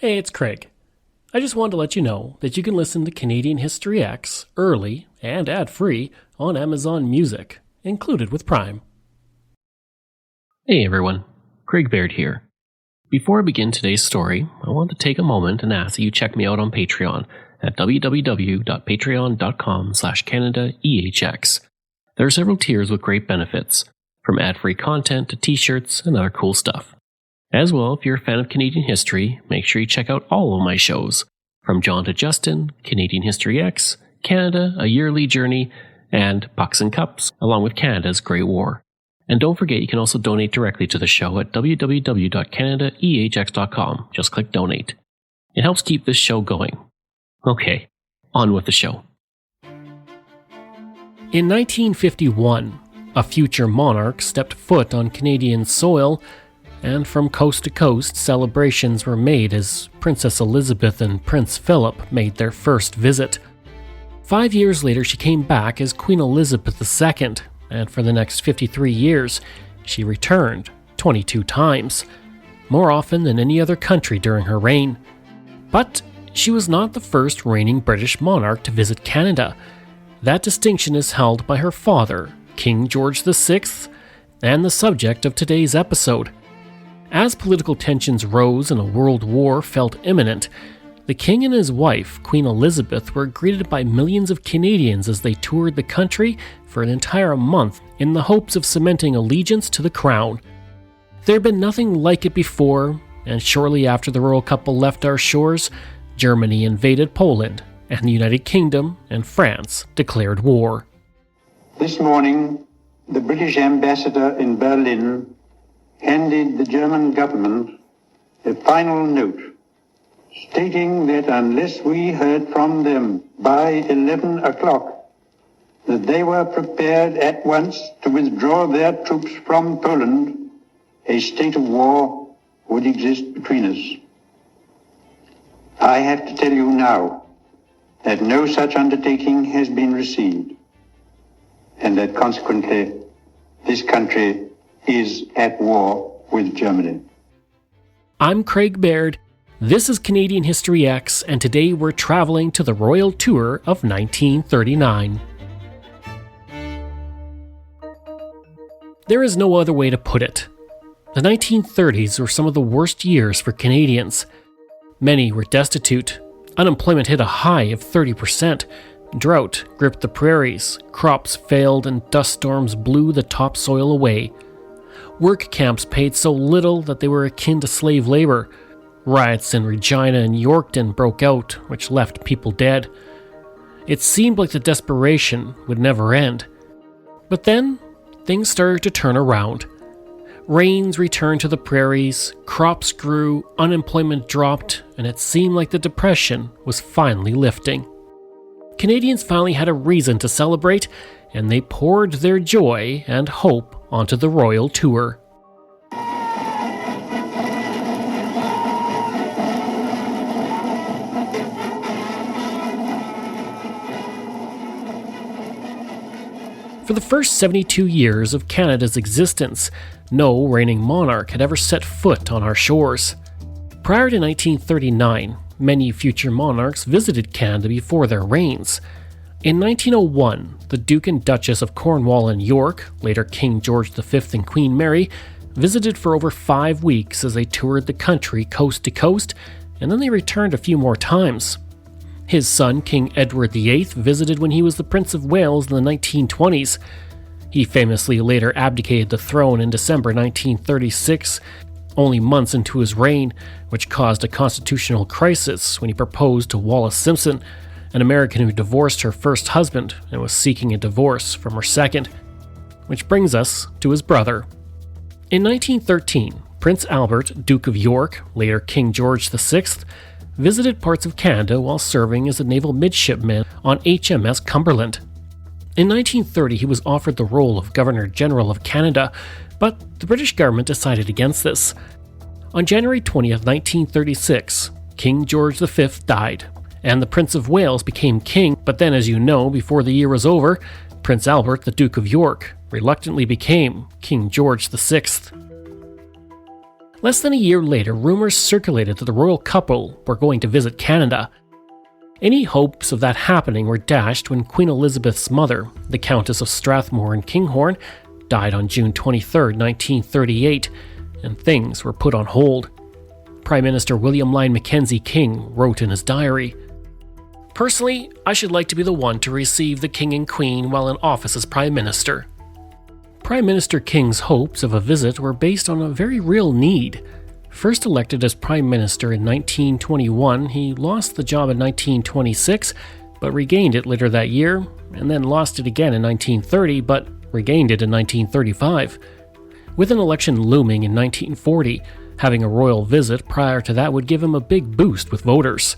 Hey, it's Craig. I just wanted to let you know that you can listen to Canadian History X early and ad-free on Amazon Music, included with Prime. Hey everyone, Craig Baird here. Before I begin today's story, I want to take a moment and ask that you check me out on Patreon at www.patreon.com/CanadaEHX. There are several tiers with great benefits, from ad-free content to t-shirts and other cool stuff. As well, if you're a fan of Canadian history, make sure you check out all of my shows, from John to Justin, Canadian History X, Canada, A Yearly Journey, and Pucks and Cups, along with Canada's Great War. And don't forget you can also donate directly to the show at www.canadaehx.com. Just click donate. It helps keep this show going. Okay, on with the show. In 1951, a future monarch stepped foot on Canadian soil, and from coast to coast, celebrations were made as Princess Elizabeth and Prince Philip made their first visit. 5 years later, she came back as Queen Elizabeth II, and for the next 53 years, she returned 22 times, more often than any other country during her reign. But she was not the first reigning British monarch to visit Canada. That distinction is held by her father, King George VI, and the subject of today's episode. As political tensions rose and a world war felt imminent, the king and his wife, Queen Elizabeth, were greeted by millions of Canadians as they toured the country for an entire month in the hopes of cementing allegiance to the crown. There had been nothing like it before, and shortly after the royal couple left our shores, Germany invaded Poland, and the United Kingdom and France declared war. This morning, the British ambassador in Berlin handed the German government a final note stating that unless we heard from them by 11 o'clock, that they were prepared at once to withdraw their troops from Poland, a state of war would exist between us. I have to tell you now that no such undertaking has been received, and that consequently this country is at war with Germany. I'm Craig Baird. This is Canadian History X, and today we're traveling to the royal tour of 1939. There is no other way to put it. The 1930s were some of the worst years for Canadians. Many were destitute. Unemployment hit a high of 30%. Drought gripped the prairies. Crops failed and dust storms blew the topsoil away. Work camps paid so little that they were akin to slave labor. Riots in Regina and Yorkton broke out, which left people dead. It seemed like the desperation would never end. But then, things started to turn around. Rains returned to the prairies, crops grew, unemployment dropped, and it seemed like the depression was finally lifting. Canadians finally had a reason to celebrate, and they poured their joy and hope onto the royal tour. For the first 72 years of Canada's existence, no reigning monarch had ever set foot on our shores. Prior to 1939, many future monarchs visited Canada before their reigns. In 1901, the Duke and Duchess of Cornwall and York, later King George V and Queen Mary, visited for over 5 weeks as they toured the country coast to coast, and then they returned a few more times. His son, King Edward VIII, visited when he was the Prince of Wales in the 1920s. He famously later abdicated the throne in December 1936, only months into his reign, which caused a constitutional crisis when he proposed to Wallis Simpson, an American who divorced her first husband and was seeking a divorce from her second. Which brings us to his brother. In 1913, Prince Albert, Duke of York, later King George VI, visited parts of Canada while serving as a naval midshipman on HMS Cumberland. In 1930, he was offered the role of Governor-General of Canada, but the British government decided against this. On January 20th, 1936, King George V died, and the Prince of Wales became king, but then, as you know, before the year was over, Prince Albert, the Duke of York, reluctantly became King George VI. Less than a year later, rumors circulated that the royal couple were going to visit Canada. Any hopes of that happening were dashed when Queen Elizabeth's mother, the Countess of Strathmore and Kinghorn, died on June 23, 1938, and things were put on hold. Prime Minister William Lyon Mackenzie King wrote in his diary, "Personally, I should like to be the one to receive the King and Queen while in office as Prime Minister." Prime Minister King's hopes of a visit were based on a very real need. First elected as Prime Minister in 1921, he lost the job in 1926, but regained it later that year, and then lost it again in 1930, but regained it in 1935. With an election looming in 1940, having a royal visit prior to that would give him a big boost with voters.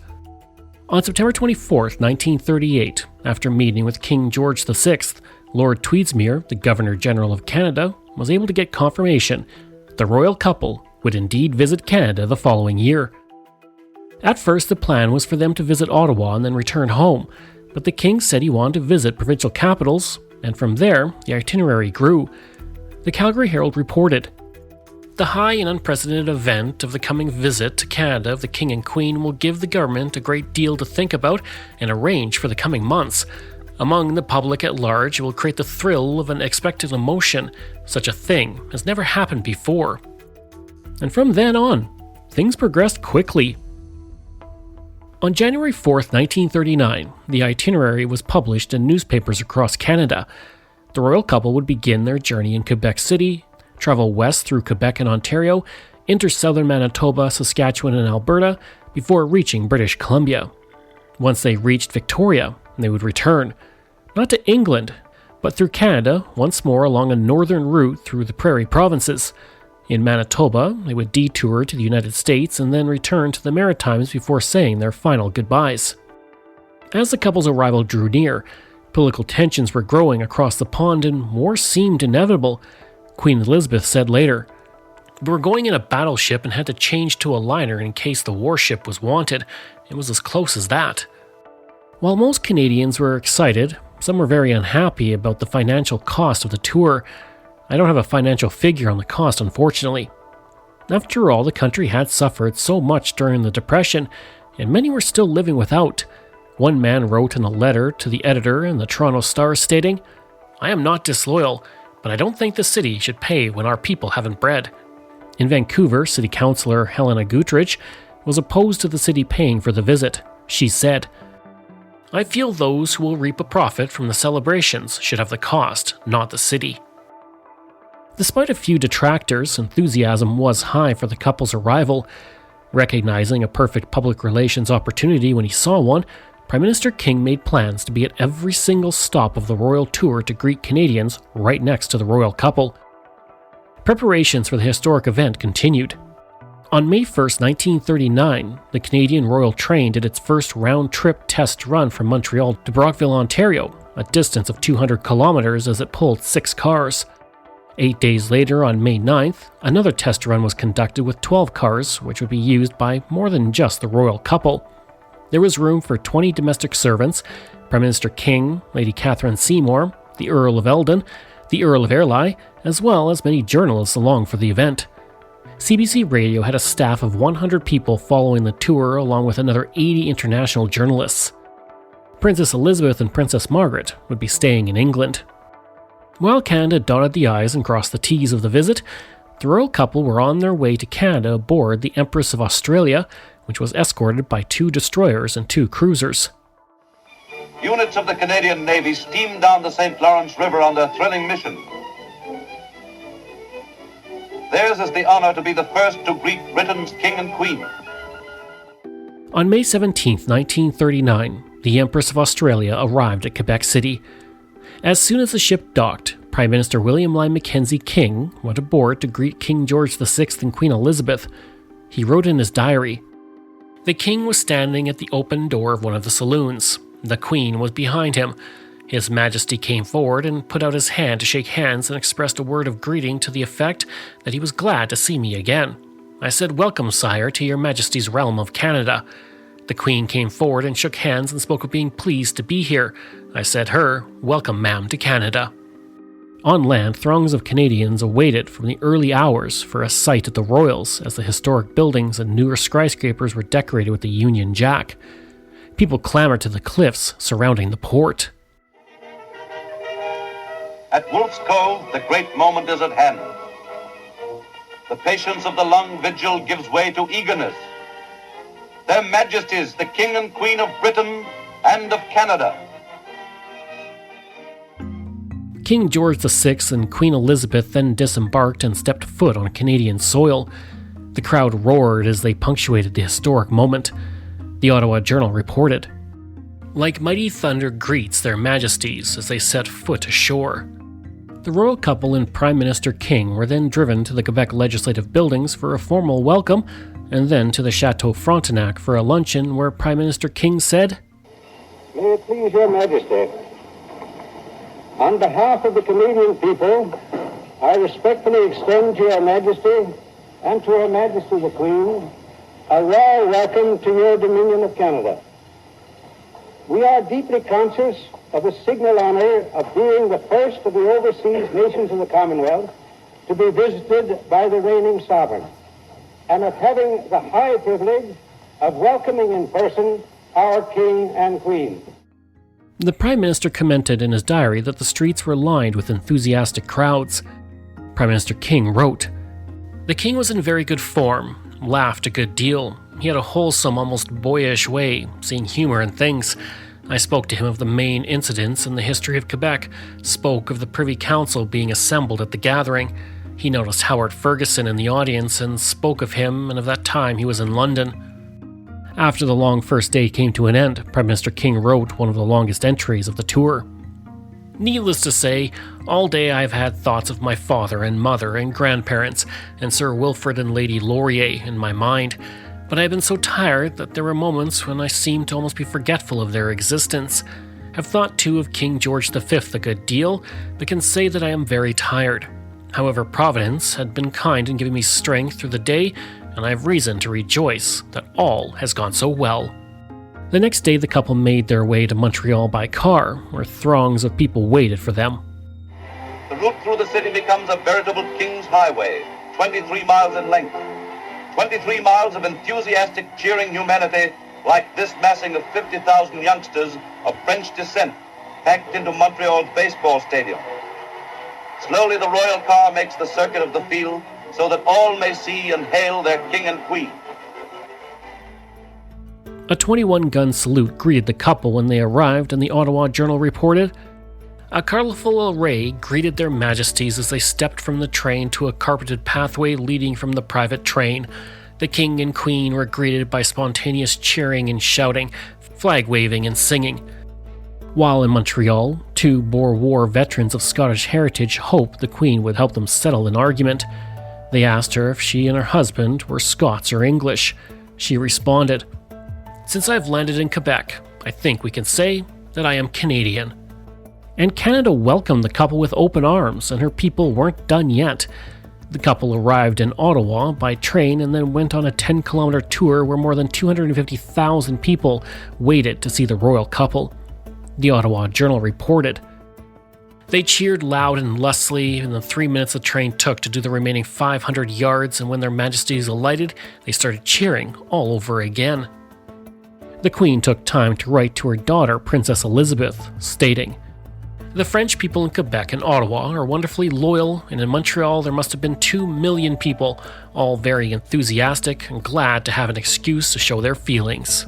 On September 24, 1938, after meeting with King George VI, Lord Tweedsmuir, the Governor-General of Canada, was able to get confirmation the royal couple would indeed visit Canada the following year. At first, the plan was for them to visit Ottawa and then return home, but the king said he wanted to visit provincial capitals, and from there, the itinerary grew. The Calgary Herald reported, "The high and unprecedented event of the coming visit to Canada of the King and Queen will give the government a great deal to think about and arrange for the coming months. Among the public at large, it will create the thrill of an expected emotion. Such a thing has never happened before." And from then on, things progressed quickly. On January 4, 1939, the itinerary was published in newspapers across Canada. The royal couple would begin their journey in Quebec City, travel west through Quebec and Ontario, enter southern Manitoba, Saskatchewan, and Alberta before reaching British Columbia. Once they reached Victoria, they would return, not to England, but through Canada once more along a northern route through the Prairie Provinces. In Manitoba, they would detour to the United States and then return to the Maritimes before saying their final goodbyes. As the couple's arrival drew near, political tensions were growing across the pond and war seemed inevitable. Queen Elizabeth said later, "We were going in a battleship and had to change to a liner in case the warship was wanted. It was as close as that." While most Canadians were excited, some were very unhappy about the financial cost of the tour. I don't have a financial figure on the cost, unfortunately. After all, the country had suffered so much during the Depression, and many were still living without. One man wrote in a letter to the editor in the Toronto Star stating, "I am not disloyal, but I don't think the city should pay when our people haven't bread." In Vancouver, City Councillor Helena Guttridge was opposed to the city paying for the visit. She said, "I feel those who will reap a profit from the celebrations should have the cost, not the city." Despite a few detractors, enthusiasm was high for the couple's arrival. Recognizing a perfect public relations opportunity when he saw one, Prime Minister King made plans to be at every single stop of the royal tour to greet Canadians right next to the royal couple. Preparations for the historic event continued. On May 1, 1939, the Canadian Royal Train did its first round-trip test run from Montreal to Brockville, Ontario, a distance of 200 kilometers as it pulled 6 cars. 8 days later, on May 9th, another test run was conducted with 12 cars, which would be used by more than just the royal couple. There was room for 20 domestic servants, Prime Minister King, Lady Catherine Seymour, the Earl of Eldon, the Earl of Airlie, as well as many journalists along for the event. CBC Radio had a staff of 100 people following the tour, along with another 80 international journalists. Princess Elizabeth and Princess Margaret would be staying in England. While Canada dotted the I's and crossed the T's of the visit, the royal couple were on their way to Canada aboard the Empress of Australia, which was escorted by 2 destroyers and 2 cruisers. Units of the Canadian Navy steamed down the St. Lawrence River on their thrilling mission. Theirs is the honor to be the first to greet Britain's King and Queen. On May 17, 1939, the Empress of Australia arrived at Quebec City. As soon as the ship docked, Prime Minister William Lyon Mackenzie King went aboard to greet King George VI and Queen Elizabeth. He wrote in his diary, "The King was standing at the open door of one of the saloons. The Queen was behind him. His Majesty came forward and put out his hand to shake hands and expressed a word of greeting to the effect that he was glad to see me again. I said, 'Welcome, sire, to your Majesty's realm of Canada.' The Queen came forward and shook hands and spoke of being pleased to be here. I said her, 'Welcome, ma'am, to Canada.'" On land, throngs of Canadians awaited from the early hours for a sight at the Royals as the historic buildings and newer skyscrapers were decorated with the Union Jack. People clamored to the cliffs surrounding the port. At Wolf's Cove, the great moment is at hand. The patience of the long vigil gives way to eagerness. Their Majesties, the King and Queen of Britain and of Canada. King George VI and Queen Elizabeth then disembarked and stepped foot on Canadian soil. The crowd roared as they punctuated the historic moment. The Ottawa Journal reported, "Like mighty thunder greets their majesties as they set foot ashore." The royal couple and Prime Minister King were then driven to the Quebec legislative buildings for a formal welcome, and then to the Chateau Frontenac for a luncheon where Prime Minister King said, May it please your Majesty, on behalf of the Canadian people, I respectfully extend to your Majesty and to Her Majesty the Queen a royal welcome to your Dominion of Canada. We are deeply conscious of the signal honor of being the first of the overseas nations of the Commonwealth to be visited by the reigning sovereign, and of having the high privilege of welcoming in person our King and Queen. The Prime Minister commented in his diary that the streets were lined with enthusiastic crowds. Prime Minister King wrote, "The King was in very good form, laughed a good deal. He had a wholesome, almost boyish way, seeing humor in things. I spoke to him of the main incidents in the history of Quebec, spoke of the Privy Council being assembled at the gathering. He noticed Howard Ferguson in the audience and spoke of him and of that time he was in London." After the long first day came to an end, Prime Minister King wrote one of the longest entries of the tour. "Needless to say, all day I've had thoughts of my father and mother and grandparents and Sir Wilfrid and Lady Laurier in my mind, but I have been so tired that there were moments when I seemed to almost be forgetful of their existence. I've thought too of King George V a good deal, but can say that I am very tired. However, Providence had been kind in giving me strength through the day, and I have reason to rejoice that all has gone so well." The next day, the couple made their way to Montreal by car, where throngs of people waited for them. The route through the city becomes a veritable King's Highway, 23 miles in length. 23 miles of enthusiastic, cheering humanity like this massing of 50,000 youngsters of French descent packed into Montreal's baseball stadium. Slowly the royal car makes the circuit of the field so that all may see and hail their King and Queen. A 21-gun salute greeted the couple when they arrived, and the Ottawa Journal reported, "A colorful array greeted their majesties as they stepped from the train to a carpeted pathway leading from the private train. The King and Queen were greeted by spontaneous cheering and shouting, flag waving and singing." While in Montreal, two Boer War veterans of Scottish heritage hoped the Queen would help them settle an argument. They asked her if she and her husband were Scots or English. She responded, "Since I've landed in Quebec, I think we can say that I am Canadian." And Canada welcomed the couple with open arms, and her people weren't done yet. The couple arrived in Ottawa by train and then went on a 10-kilometer tour where more than 250,000 people waited to see the royal couple. The Ottawa Journal reported, "They cheered loud and lustily in the 3 minutes the train took to do the remaining 500 yards, and when their majesties alighted, they started cheering all over again." The Queen took time to write to her daughter, Princess Elizabeth, stating, "The French people in Quebec and Ottawa are wonderfully loyal, and in Montreal there must have been 2 million people, all very enthusiastic and glad to have an excuse to show their feelings."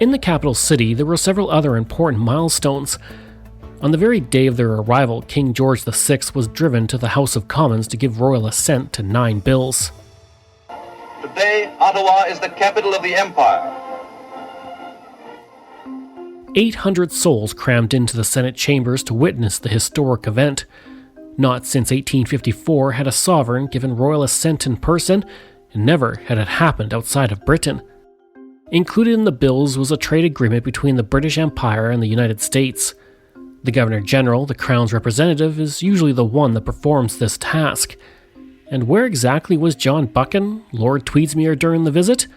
In the capital city, there were several other important milestones. On the very day of their arrival, King George VI was driven to the House of Commons to give royal assent to 9 bills. Today, Ottawa is the capital of the empire. 800 souls crammed into the Senate chambers to witness the historic event. Not since 1854 had a sovereign given royal assent in person, and never had it happened outside of Britain. Included in the bills was a trade agreement between the British Empire and the United States. The Governor-General, the Crown's representative, is usually the one that performs this task. And where exactly was John Buchan, Lord Tweedsmuir, during the visit?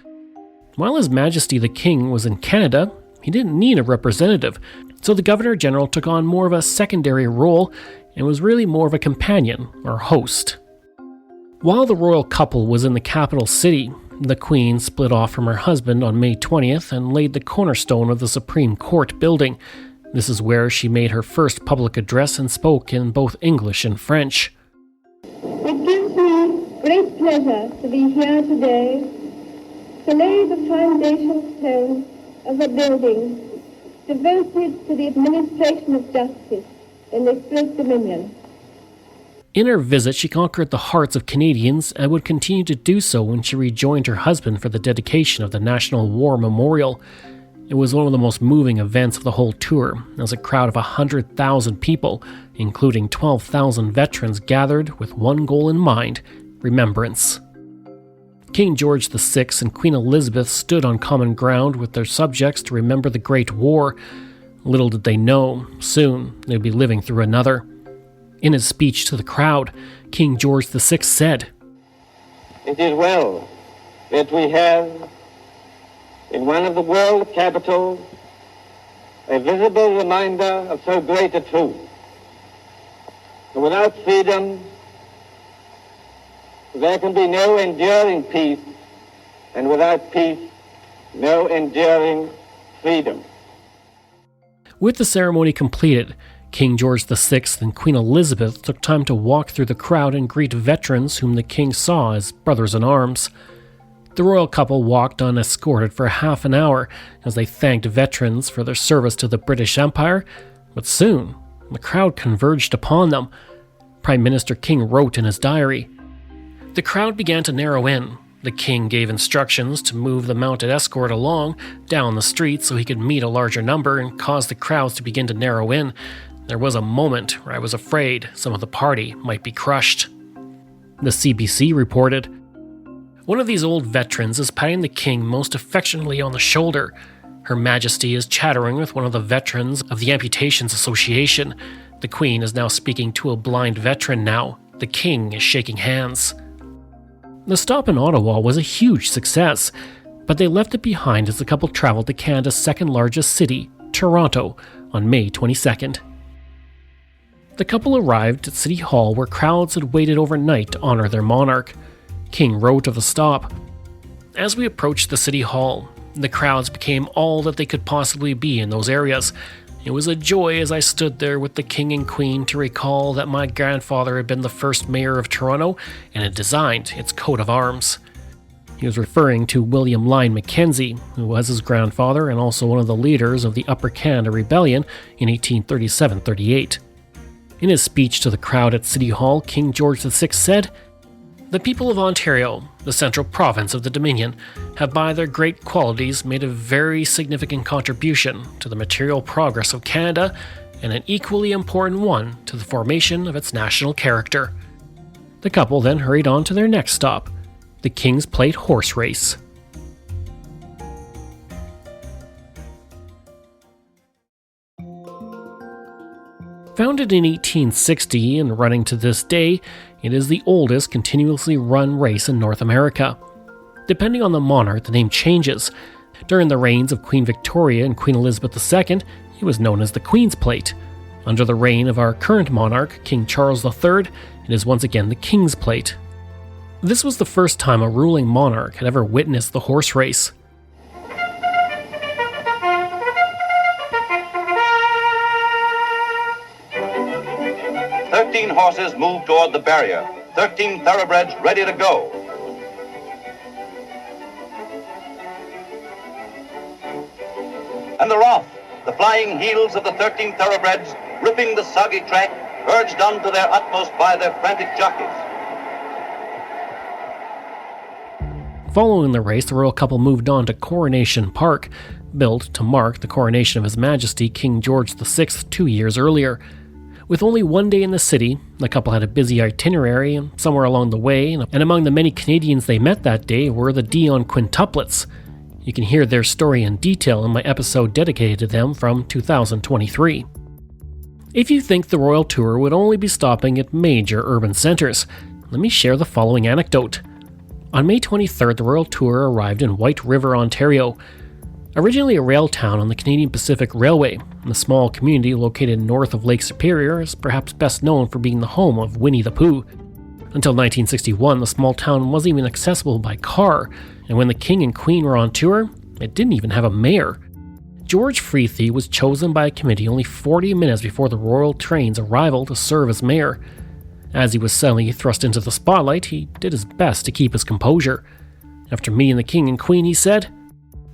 While His Majesty the King was in Canada, he didn't need a representative, so the Governor-General took on more of a secondary role and was really more of a companion or host. While the royal couple was in the capital city, the Queen split off from her husband on May 20th and laid the cornerstone of the Supreme Court building. This is where she made her first public address and spoke in both English and French. It gives me great pleasure to be here today to lay the foundation stone of a building devoted to the administration of justice in this great dominion. In her visit, she conquered the hearts of Canadians and would continue to do so when she rejoined her husband for the dedication of the National War Memorial. It was one of the most moving events of the whole tour, as a crowd of 100,000 people, including 12,000 veterans, gathered with one goal in mind: remembrance. King George VI and Queen Elizabeth stood on common ground with their subjects to remember the Great War. Little did they know, soon they'd be living through another. In his speech to the crowd, King George VI said, "It is well that we have, in one of the world capitals, a visible reminder of so great a truth. Without freedom, there can be no enduring peace, and without peace, no enduring freedom." With the ceremony completed, King George VI and Queen Elizabeth took time to walk through the crowd and greet veterans whom the king saw as brothers in arms. The royal couple walked unescorted for half an hour as they thanked veterans for their service to the British Empire, but soon the crowd converged upon them. Prime Minister King wrote in his diary, "The crowd began to narrow in. The king gave instructions to move the mounted escort along, down the street so he could meet a larger number and cause the crowds to begin to narrow in. There was a moment where I was afraid some of the party might be crushed." The CBC reported, "One of these old veterans is patting the king most affectionately on the shoulder. Her Majesty is chattering with one of the veterans of the Amputations Association. The Queen is now speaking to a blind veteran now. The king is shaking hands." The stop in Ottawa was a huge success, but they left it behind as the couple traveled to Canada's second largest city, Toronto, on May 22nd. The couple arrived at City Hall where crowds had waited overnight to honor their monarch. King wrote of the stop, "As we approached the City Hall, the crowds became all that they could possibly be in those areas. It was a joy as I stood there with the King and Queen to recall that my grandfather had been the first mayor of Toronto and had designed its coat of arms." He was referring to William Lyon Mackenzie, who was his grandfather and also one of the leaders of the Upper Canada Rebellion in 1837-38. In his speech to the crowd at City Hall, King George VI said, "The people of Ontario, the central province of the Dominion, have by their great qualities made a very significant contribution to the material progress of Canada and an equally important one to the formation of its national character." The couple then hurried on to their next stop, the King's Plate horse race. Founded in 1860 and running to this day, it is the oldest continuously run race in North America. Depending on the monarch, the name changes. During the reigns of Queen Victoria and Queen Elizabeth II, it was known as the Queen's Plate. Under the reign of our current monarch, King Charles III, it is once again the King's Plate. This was the first time a ruling monarch had ever witnessed the horse race. 13 horses move toward the barrier. 13 thoroughbreds ready to go. And they're off. The flying heels of the 13 thoroughbreds, ripping the soggy track, urged on to their utmost by their frantic jockeys. Following the race, the royal couple moved on to Coronation Park, built to mark the coronation of His Majesty King George VI 2 years earlier. With only one day in the city, the couple had a busy itinerary, and somewhere along the way, and among the many Canadians they met that day were the Dion quintuplets. You can hear their story in detail in my episode dedicated to them from 2023. If you think the royal tour would only be stopping at major urban centres, let me share the following anecdote. On May 23rd, the royal tour arrived in White River, Ontario. Originally a rail town on the Canadian Pacific Railway, the small community located north of Lake Superior is perhaps best known for being the home of Winnie the Pooh. Until 1961, the small town wasn't even accessible by car, and when the King and Queen were on tour, it didn't even have a mayor. George Freethie was chosen by a committee only 40 minutes before the royal train's arrival to serve as mayor. As he was suddenly thrust into the spotlight, he did his best to keep his composure. After meeting the King and Queen, he said,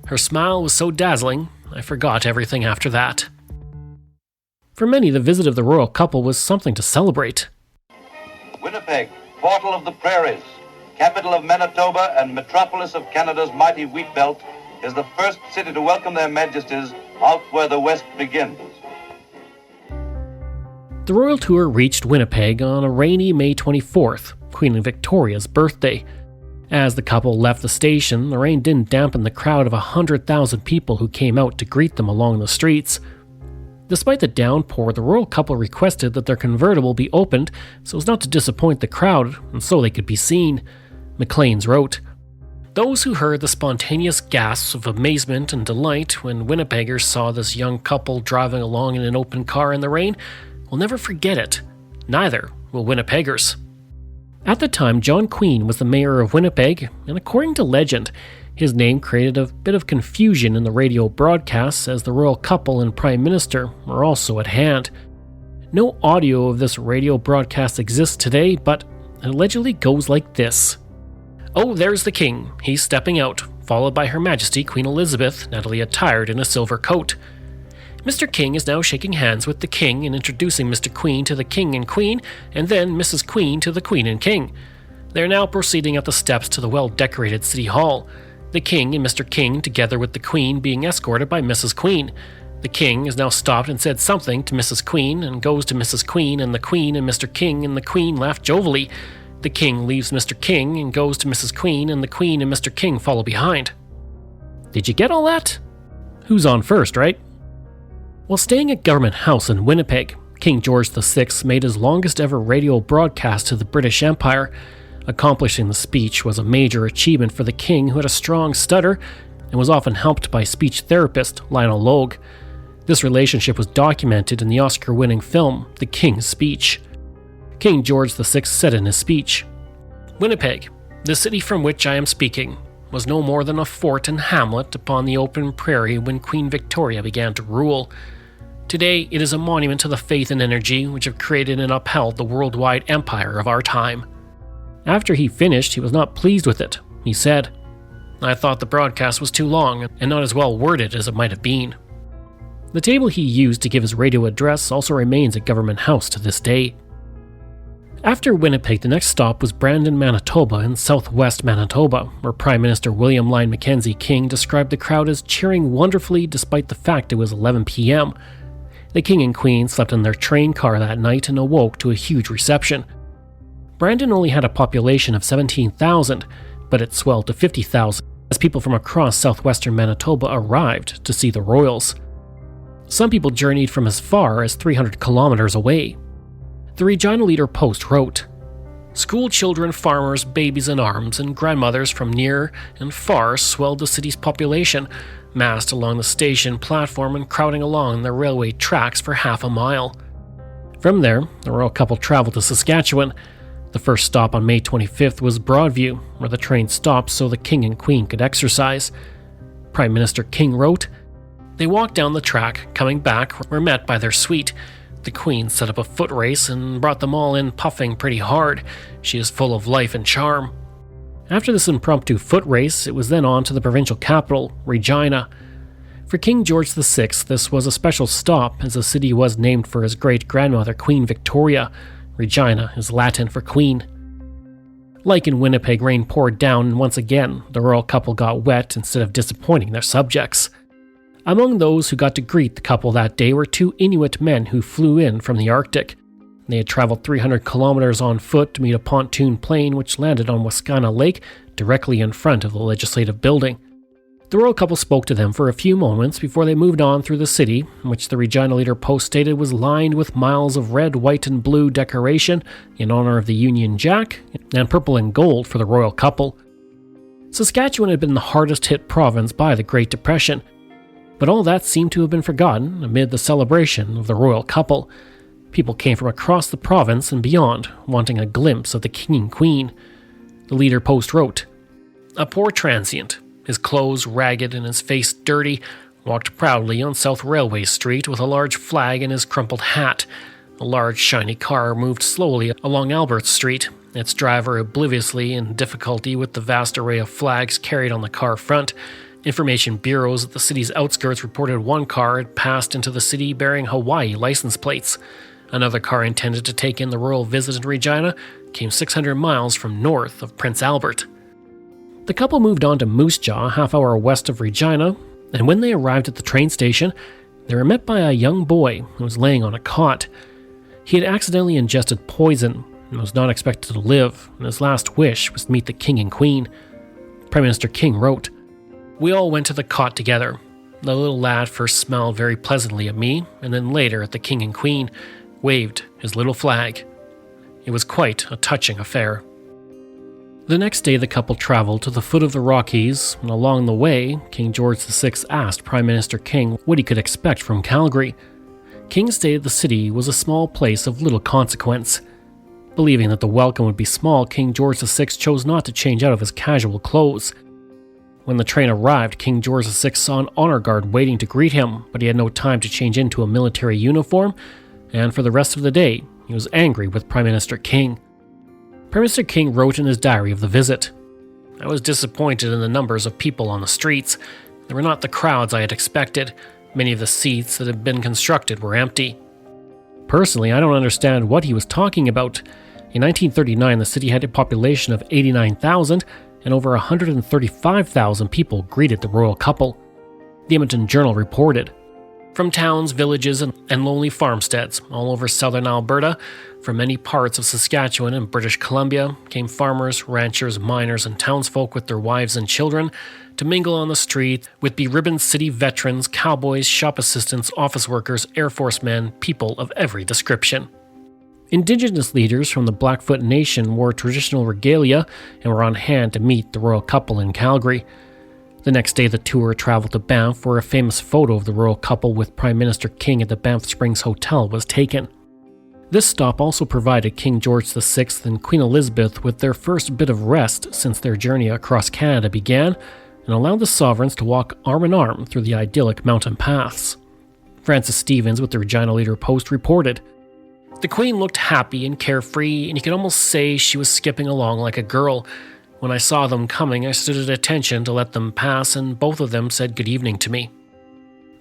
"Her smile was so dazzling, I forgot everything after that." For many, the visit of the royal couple was something to celebrate. Winnipeg, portal of the prairies, capital of Manitoba and metropolis of Canada's mighty wheat belt, is the first city to welcome their majesties out where the West begins. The royal tour reached Winnipeg on a rainy May 24th, Queen Victoria's birthday. As the couple left the station, the rain didn't dampen the crowd of 100,000 people who came out to greet them along the streets. Despite the downpour, the royal couple requested that their convertible be opened so as not to disappoint the crowd and so they could be seen. Maclean's wrote, "Those who heard the spontaneous gasps of amazement and delight when Winnipeggers saw this young couple driving along in an open car in the rain will never forget it. Neither will Winnipeggers." At the time, John Queen was the mayor of Winnipeg, and according to legend, his name created a bit of confusion in the radio broadcasts as the royal couple and prime minister were also at hand. No audio of this radio broadcast exists today, but it allegedly goes like this. "Oh, there's the king. He's stepping out, followed by Her Majesty Queen Elizabeth, nattily attired in a silver coat. Mr. King is now shaking hands with the King and introducing Mr. Queen to the King and Queen, and then Mrs. Queen to the Queen and King. They are now proceeding up the steps to the well-decorated City Hall. The King and Mr. King, together with the Queen, being escorted by Mrs. Queen. The King has now stopped and said something to Mrs. Queen, and goes to Mrs. Queen, and the Queen and Mr. King and the Queen laugh jovially. The King leaves Mr. King and goes to Mrs. Queen, and the Queen and Mr. King follow behind." Did you get all that? Who's on first, right? While staying at Government House in Winnipeg, King George VI made his longest ever radio broadcast to the British Empire. Accomplishing the speech was a major achievement for the king, who had a strong stutter and was often helped by speech therapist Lionel Logue. This relationship was documented in the Oscar-winning film The King's Speech. King George VI said in his speech, "Winnipeg, the city from which I am speaking, was no more than a fort and hamlet upon the open prairie when Queen Victoria began to rule. Today, it is a monument to the faith and energy which have created and upheld the worldwide empire of our time." After he finished, he was not pleased with it. He said, "I thought the broadcast was too long and not as well worded as it might have been." The table he used to give his radio address also remains at Government House to this day. After Winnipeg, the next stop was Brandon, Manitoba in southwest Manitoba, where Prime Minister William Lyon Mackenzie King described the crowd as cheering wonderfully despite the fact it was 11 p.m. The King and Queen slept in their train car that night and awoke to a huge reception. Brandon only had a population of 17,000, but it swelled to 50,000 as people from across southwestern Manitoba arrived to see the royals. Some people journeyed from as far as 300 kilometers away. The Regina Leader-Post wrote, "School children, farmers, babies in arms, and grandmothers from near and far swelled the city's population, massed along the station platform and crowding along the railway tracks for half a mile." From there, the royal couple traveled to Saskatchewan. The first stop on May 25th was Broadview, where the train stopped so the King and Queen could exercise. Prime Minister King wrote, "They walked down the track, coming back, were met by their suite. The Queen set up a foot race and brought them all in puffing pretty hard. She is full of life and charm." After this impromptu foot race, it was then on to the provincial capital, Regina. For King George VI, this was a special stop, as the city was named for his great-grandmother, Queen Victoria. Regina is Latin for queen. Like in Winnipeg, rain poured down, and once again, the royal couple got wet instead of disappointing their subjects. Among those who got to greet the couple that day were two Inuit men who flew in from the Arctic. They had traveled 300 kilometers on foot to meet a pontoon plane which landed on Wascana Lake directly in front of the legislative building. The royal couple spoke to them for a few moments before they moved on through the city, which the Regina Leader-Post stated was lined with miles of red, white, and blue decoration in honor of the Union Jack, and purple and gold for the royal couple. Saskatchewan had been the hardest hit province by the Great Depression. But all that seemed to have been forgotten amid the celebration of the royal couple. People came from across the province and beyond, wanting a glimpse of the king and queen. The leader post wrote, "A poor transient, his clothes ragged and his face dirty, walked proudly on South Railway Street with a large flag in his crumpled hat. A large shiny car moved slowly along Albert Street, its driver obliviously in difficulty with the vast array of flags carried on the car front. Information bureaus at the city's outskirts reported one car had passed into the city bearing Hawaii license plates. Another car intended to take in the royal visit in Regina came 600 miles from north of Prince Albert." The couple moved on to Moose Jaw, a half hour west of Regina, and when they arrived at the train station, they were met by a young boy who was laying on a cot. He had accidentally ingested poison and was not expected to live, and his last wish was to meet the king and queen. Prime Minister King wrote, "We all went to the cot together. The little lad first smiled very pleasantly at me, and then later at the king and queen, waved his little flag. It was quite a touching affair." The next day the couple traveled to the foot of the Rockies, and along the way, King George VI asked Prime Minister King what he could expect from Calgary. King stated the city was a small place of little consequence. Believing that the welcome would be small, King George VI chose not to change out of his casual clothes. When the train arrived, King George VI saw an honor guard waiting to greet him, but he had no time to change into a military uniform, and for the rest of the day, he was angry with Prime Minister King. Prime Minister King wrote in his diary of the visit, "I was disappointed in the numbers of people on the streets. They were not the crowds I had expected. Many of the seats that had been constructed were empty." Personally, I don't understand what he was talking about. In 1939, the city had a population of 89,000, and over 135,000 people greeted the royal couple. The Edmonton Journal reported, "From towns, villages, and lonely farmsteads all over southern Alberta, from many parts of Saskatchewan and British Columbia, came farmers, ranchers, miners, and townsfolk with their wives and children to mingle on the street with beribboned city veterans, cowboys, shop assistants, office workers, Air Force men, people of every description." Indigenous leaders from the Blackfoot Nation wore traditional regalia and were on hand to meet the royal couple in Calgary. The next day, the tour traveled to Banff, where a famous photo of the royal couple with Prime Minister King at the Banff Springs Hotel was taken. This stop also provided King George VI and Queen Elizabeth with their first bit of rest since their journey across Canada began, and allowed the sovereigns to walk arm in arm through the idyllic mountain paths. Francis Stevens with the Regina Leader Post reported, "The Queen looked happy and carefree, and you could almost say she was skipping along like a girl. When I saw them coming, I stood at attention to let them pass, and both of them said good evening to me."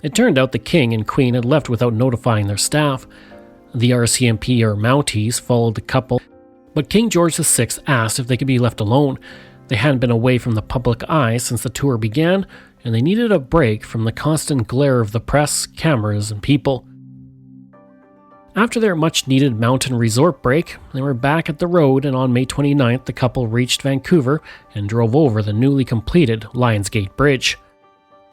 It turned out the King and Queen had left without notifying their staff. The RCMP or Mounties followed the couple, but King George VI asked if they could be left alone. They hadn't been away from the public eye since the tour began, and they needed a break from the constant glare of the press, cameras, and people. After their much-needed mountain resort break, they were back at the road, and on May 29th, the couple reached Vancouver and drove over the newly completed Lionsgate Bridge.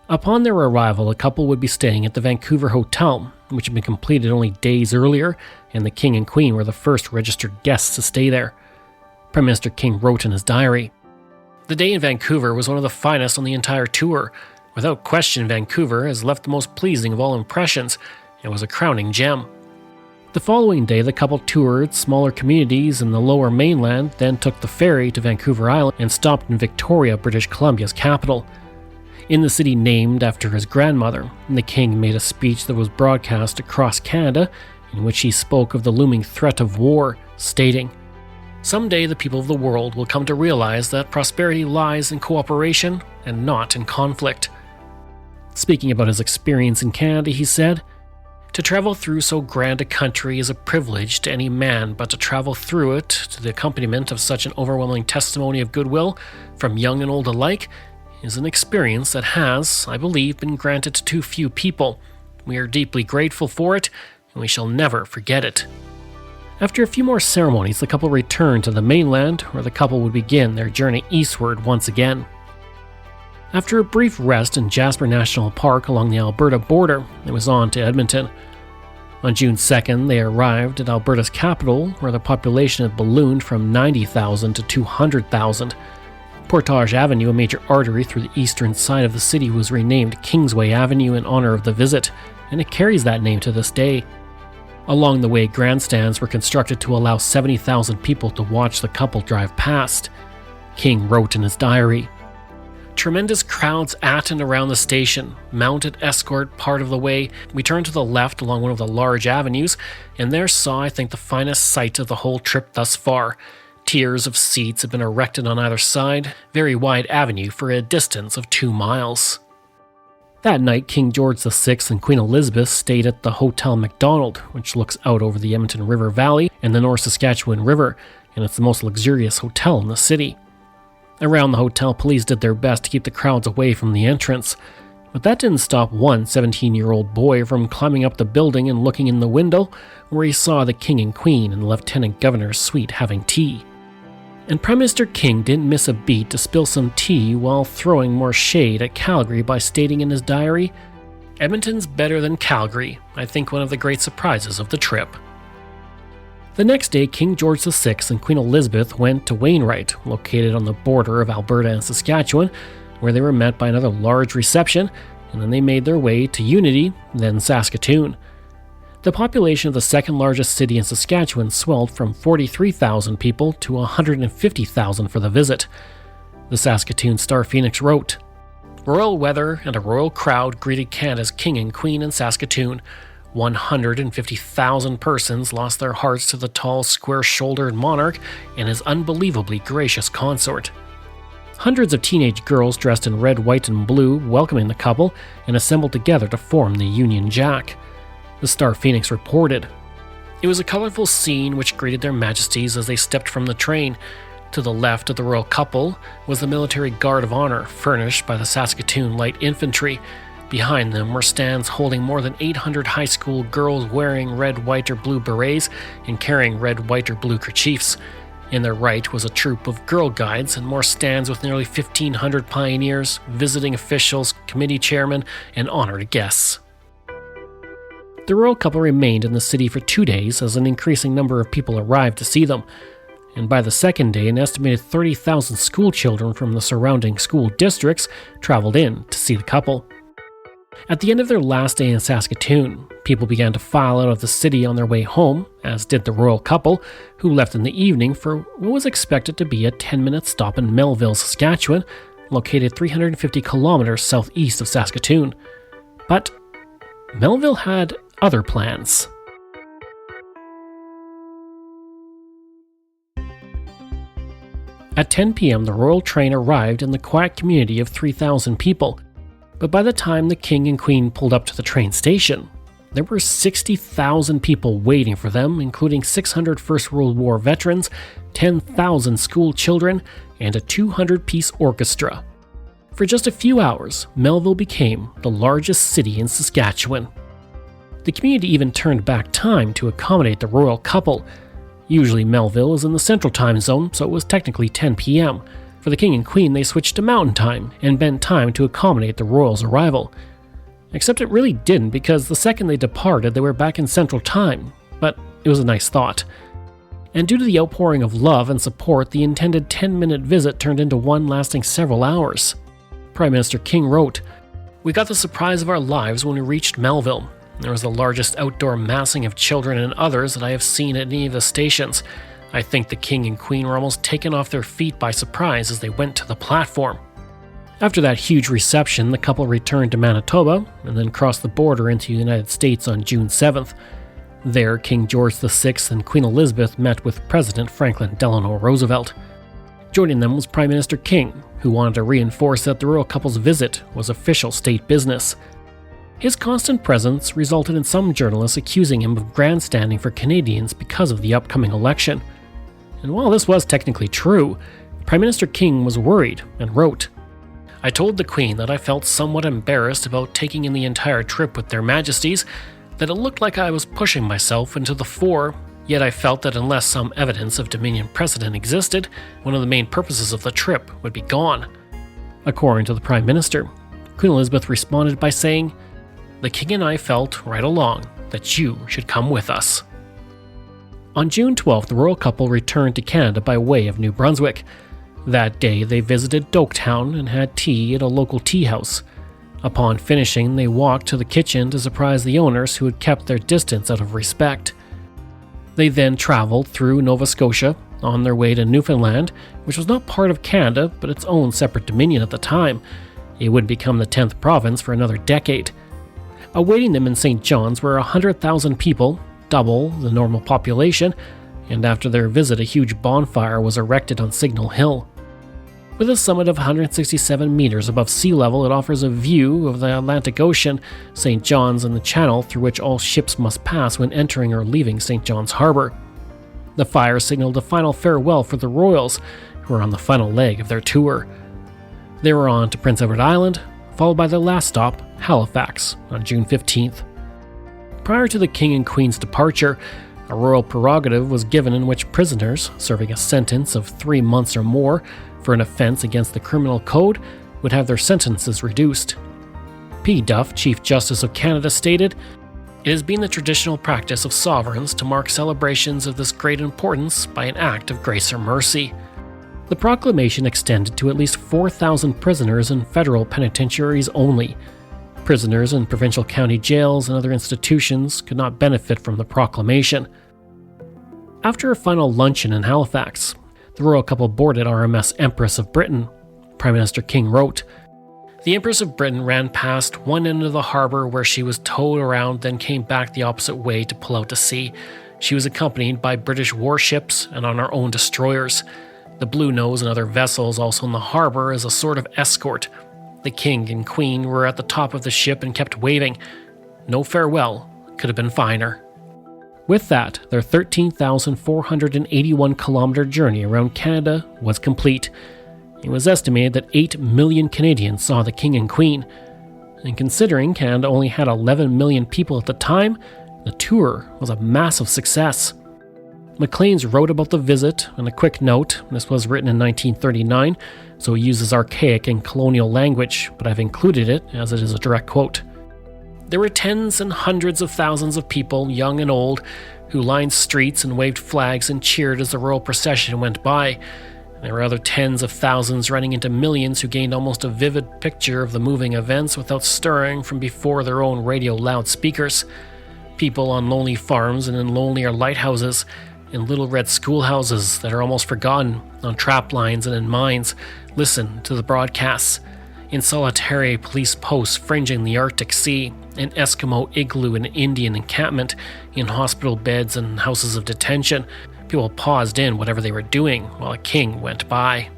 Upon their arrival, the couple would be staying at the Vancouver Hotel, which had been completed only days earlier, and the King and Queen were the first registered guests to stay there. Prime Minister King wrote in his diary, "The day in Vancouver was one of the finest on the entire tour. Without question, Vancouver has left the most pleasing of all impressions, and was a crowning gem." The following day, the couple toured smaller communities in the lower mainland, then took the ferry to Vancouver Island and stopped in Victoria, British Columbia's capital. In the city named after his grandmother, the King made a speech that was broadcast across Canada, in which he spoke of the looming threat of war, stating, "Someday the people of the world will come to realize that prosperity lies in cooperation and not in conflict." Speaking about his experience in Canada, he said, "To travel through so grand a country is a privilege to any man, but to travel through it to the accompaniment of such an overwhelming testimony of goodwill from young and old alike is an experience that has, I believe, been granted to too few people. We are deeply grateful for it, and we shall never forget it." After a few more ceremonies, the couple returned to the mainland, where the couple would begin their journey eastward once again. After a brief rest in Jasper National Park along the Alberta border, it was on to Edmonton. On June 2nd, they arrived at Alberta's capital, where the population had ballooned from 90,000 to 200,000. Portage Avenue, a major artery through the eastern side of the city, was renamed Kingsway Avenue in honor of the visit, and it carries that name to this day. Along the way, grandstands were constructed to allow 70,000 people to watch the couple drive past. King wrote in his diary, "Tremendous crowds at and around the station, mounted escort part of the way. We turned to the left along one of the large avenues, and there saw, I think, the finest sight of the whole trip thus far. Tiers of seats had been erected on either side, very wide avenue for a distance of 2 miles. That night, King George VI and Queen Elizabeth stayed at the Hotel Macdonald, which looks out over the Edmonton River Valley and the North Saskatchewan River, and it's the most luxurious hotel in the city. Around the hotel, police did their best to keep the crowds away from the entrance, but that didn't stop one 17-year-old boy from climbing up the building and looking in the window, where he saw the King and Queen and the Lieutenant Governor's suite having tea. And Prime Minister King didn't miss a beat to spill some tea while throwing more shade at Calgary by stating in his diary, "Edmonton's better than Calgary, I think one of the great surprises of the trip." The next day, King George VI and Queen Elizabeth went to Wainwright, located on the border of Alberta and Saskatchewan, where they were met by another large reception, and then they made their way to Unity, then Saskatoon. The population of the second largest city in Saskatchewan swelled from 43,000 people to 150,000 for the visit. The Saskatoon Star Phoenix wrote, "Royal weather and a royal crowd greeted Canada's King and Queen in Saskatoon. 150,000 persons lost their hearts to the tall, square-shouldered monarch and his unbelievably gracious consort. Hundreds of teenage girls dressed in red, white, and blue welcoming the couple and assembled together to form the Union Jack." The Star Phoenix reported, "It was a colorful scene which greeted their majesties as they stepped from the train. To the left of the royal couple was the military guard of honor furnished by the Saskatoon Light Infantry. Behind them were stands holding more than 800 high school girls wearing red, white, or blue berets and carrying red, white, or blue kerchiefs. In their right was a troop of Girl Guides and more stands with nearly 1,500 pioneers, visiting officials, committee chairmen, and honored guests." The royal couple remained in the city for 2 days as an increasing number of people arrived to see them, and by the second day an estimated 30,000 school children from the surrounding school districts traveled in to see the couple. At the end of their last day in Saskatoon, people began to file out of the city on their way home, as did the royal couple, who left in the evening for what was expected to be a 10-minute stop in Melville, Saskatchewan, located 350 kilometers southeast of Saskatoon. But Melville had other plans. At 10 p.m., the royal train arrived in the quiet community of 3,000 people, but by the time the King and Queen pulled up to the train station, there were 60,000 people waiting for them, including 600 First World War veterans, 10,000 school children, and a 200-piece orchestra. For just a few hours, Melville became the largest city in Saskatchewan. The community even turned back time to accommodate the royal couple. Usually Melville is in the central time zone, so it was technically 10 p.m. For the King and Queen, they switched to mountain time and bent time to accommodate the royals' arrival. Except it really didn't, because the second they departed, they were back in central time. But it was a nice thought. And due to the outpouring of love and support, the intended 10-minute visit turned into one lasting several hours. Prime Minister King wrote, "We got the surprise of our lives when we reached Melville. There was the largest outdoor massing of children and others that I have seen at any of the stations. I think the King and Queen were almost taken off their feet by surprise as they went to the platform." After that huge reception, the couple returned to Manitoba and then crossed the border into the United States on June 7th. There, King George VI and Queen Elizabeth met with President Franklin Delano Roosevelt. Joining them was Prime Minister King, who wanted to reinforce that the royal couple's visit was official state business. His constant presence resulted in some journalists accusing him of grandstanding for Canadians because of the upcoming election. And while this was technically true, Prime Minister King was worried and wrote, "I told the Queen that I felt somewhat embarrassed about taking in the entire trip with their majesties, that it looked like I was pushing myself into the fore, yet I felt that unless some evidence of Dominion precedent existed, one of the main purposes of the trip would be gone." According to the Prime Minister, Queen Elizabeth responded by saying, "The King and I felt right along that you should come with us." On June 12th, the royal couple returned to Canada by way of New Brunswick. That day, they visited Doketown and had tea at a local tea house. Upon finishing, they walked to the kitchen to surprise the owners, who had kept their distance out of respect. They then traveled through Nova Scotia on their way to Newfoundland, which was not part of Canada but its own separate dominion at the time. It would become the 10th province for another decade. Awaiting them in St. John's were 100,000 people, double the normal population, and after their visit, a huge bonfire was erected on Signal Hill. With a summit of 167 meters above sea level, it offers a view of the Atlantic Ocean, St. John's, and the channel through which all ships must pass when entering or leaving St. John's Harbour. The fire signaled a final farewell for the royals, who were on the final leg of their tour. They were on to Prince Edward Island, followed by their last stop, Halifax, on June 15th. Prior to the King and Queen's departure, a royal prerogative was given in which prisoners serving a sentence of 3 months or more for an offence against the criminal code would have their sentences reduced. P. Duff, Chief Justice of Canada, stated, "It has been the traditional practice of sovereigns to mark celebrations of this great importance by an act of grace or mercy." The proclamation extended to at least 4,000 prisoners in federal penitentiaries only. Prisoners in provincial county jails and other institutions could not benefit from the proclamation. After a final luncheon in Halifax, the royal couple boarded RMS Empress of Britain. Prime Minister King wrote, "The Empress of Britain ran past one end of the harbour where she was towed around, then came back the opposite way to pull out to sea. She was accompanied by British warships and on our own destroyers. The Blue Nose and other vessels also in the harbour as a sort of escort. The King and Queen were at the top of the ship and kept waving. No farewell could have been finer." With that, their 13,481-kilometre journey around Canada was complete. It was estimated that 8 million Canadians saw the King and Queen. And considering Canada only had 11 million people at the time, the tour was a massive success. Maclean's wrote about the visit in a quick note. This was written in 1939, so he uses archaic and colonial language, but I've included it as it is a direct quote. "There were tens and hundreds of thousands of people, young and old, who lined streets and waved flags and cheered as the royal procession went by. There were other tens of thousands running into millions who gained almost a vivid picture of the moving events without stirring from before their own radio loudspeakers. People on lonely farms and in lonelier lighthouses, in little red schoolhouses that are almost forgotten, on trap lines and in mines, listen to the broadcasts. In solitary police posts fringing the Arctic Sea, in Eskimo igloo and Indian encampment, in hospital beds and houses of detention, people paused in whatever they were doing while a king went by."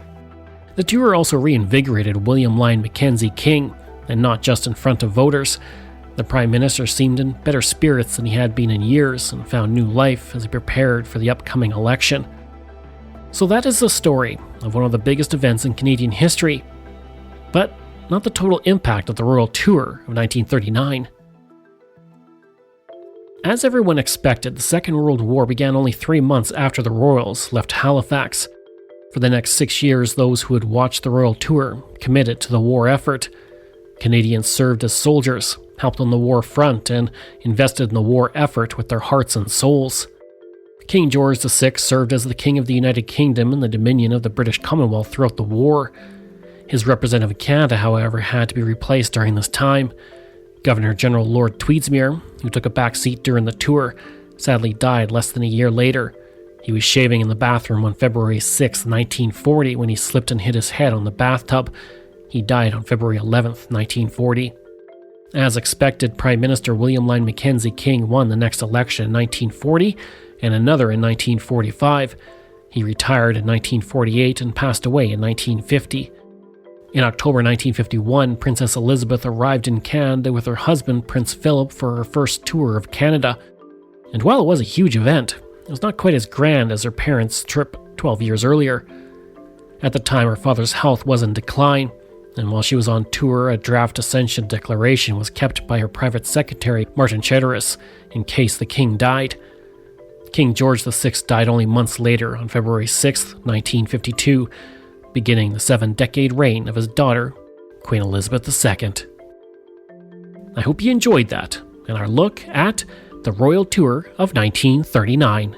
The tour also reinvigorated William Lyon Mackenzie King, and not just in front of voters. The Prime Minister seemed in better spirits than he had been in years and found new life as he prepared for the upcoming election. So that is the story of one of the biggest events in Canadian history, but not the total impact of the royal tour of 1939. As everyone expected, the Second World War began only 3 months after the royals left Halifax. For the next 6 years, those who had watched the royal tour committed to the war effort. Canadians served as soldiers, helped on the war front, and invested in the war effort with their hearts and souls. King George VI served as the King of the United Kingdom and the Dominion of the British Commonwealth throughout the war. His representative in Canada, however, had to be replaced during this time. Governor-General Lord Tweedsmuir, who took a back seat during the tour, sadly died less than a year later. He was shaving in the bathroom on February 6, 1940, when he slipped and hit his head on the bathtub. He died on February 11, 1940. As expected, Prime Minister William Lyon Mackenzie King won the next election in 1940 and another in 1945. He retired in 1948 and passed away in 1950. In October 1951, Princess Elizabeth arrived in Canada with her husband, Prince Philip, for her first tour of Canada. And while it was a huge event, it was not quite as grand as her parents' trip 12 years earlier. At the time, her father's health was in decline, and while she was on tour, a draft Ascension Declaration was kept by her private secretary, Martin Chatteris, in case the king died. King George VI died only months later, on February 6, 1952, beginning the 7-decade reign of his daughter, Queen Elizabeth II. I hope you enjoyed that, and our look at the Royal Tour of 1939.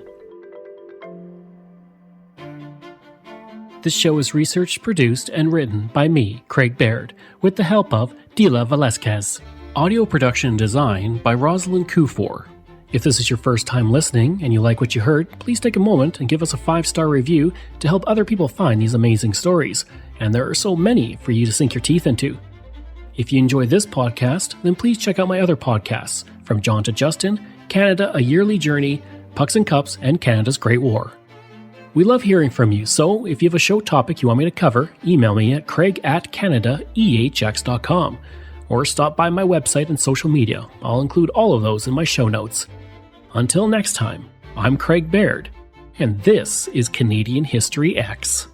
This show is researched, produced, and written by me, Craig Baird, with the help of Dila Velasquez. Audio production and design by Rosalind Kufor. If this is your first time listening and you like what you heard, please take a moment and give us a 5-star review to help other people find these amazing stories. And there are so many for you to sink your teeth into. If you enjoy this podcast, then please check out my other podcasts, From John to Justin, Canada, A Yearly Journey, Pucks and Cups, and Canada's Great War. We love hearing from you, so if you have a show topic you want me to cover, email me at craig@canadaehx.com or stop by my website and social media. I'll include all of those in my show notes. Until next time, I'm Craig Baird, and this is Canadian History X.